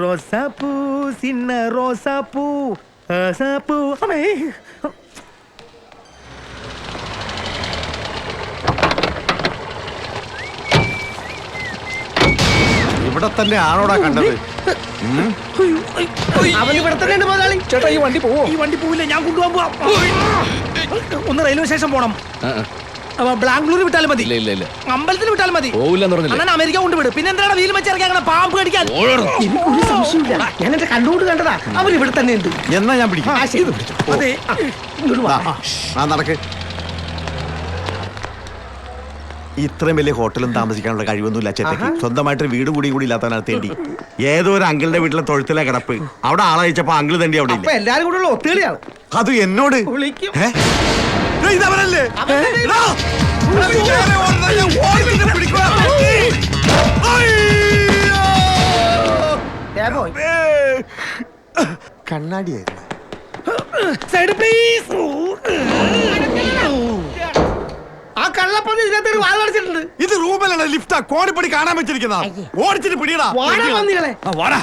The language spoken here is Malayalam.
റോസാപ്പൂ സിന്ന റോസാപ്പൂ റോസാപ്പൂ അമ്മേ ഇവിടെ തന്നെ ആണോടാ കണ്ടത്? അവൻ ഇവിടെ തന്നെ മുതലാളി. ചേട്ടാ ഈ വണ്ടി പോവോ? ഈ വണ്ടി പോവില്ല, ഞാൻ കൊണ്ടുപോകാൻ ഒന്ന് റെയിൽവേ സ്റ്റേഷൻ പോണം. ബാംഗ്ലൂർ വിട്ടാലും മതി, അമ്പലത്തിൽ വിട്ടാലും മതി. അണ്ണൻ അമേരിക്ക കൊണ്ടുവിട്. പിന്നെ എന്താണ് വീൽ വെച്ചിറക്കാൻ പാമ്പ് കടിക്കാൻ? എനിക്കൊരു സംശയമില്ല, ഞാൻ എന്റെ കണ്ടുകൊണ്ട് കണ്ടതാ. അവർ ഇവിടെ തന്നെ ഉണ്ട്. എന്നാ ഞാൻ പിടിക്കാം. അതെ, നടക്ക്. ഇത്രയും വലിയ ഹോട്ടലും താമസിക്കാനുള്ള കഴിവൊന്നുമില്ല ചേട്ടയ്ക്ക്. സ്വന്തമായിട്ട് വീട് കൂടി ഇല്ലാത്തവനാണ് തേണ്ടി. ഏതോ ഒരു അങ്കിളിന്റെ വീട്ടിലെ തൊഴുത്തിലെ കിടപ്പ്. അവിടെ ആളയച്ചപ്പോ അങ്കിള് തണ്ടി അവിടെ ഇല്ല. എല്ലാരും കൂടെ ഒത്തുകളിയാണ്. അത് എന്നോട് ഇതവരല്ലേ? കണ്ണാടിയായിരുന്നു. Side please. ആ കള്ളപ്പന്നി ഇതിനകത്ത് ഒരു വാൽ അടച്ചിട്ടുണ്ട്. ഇത് റൂമിലാണ് ലിഫ്റ്റാ. കോണിപ്പടി കാണാൻ വെച്ചിരിക്കുന്ന ഓടിച്ചിട്ട് പിടിയടാ. വാടാ പന്നികളെ. വാടാ.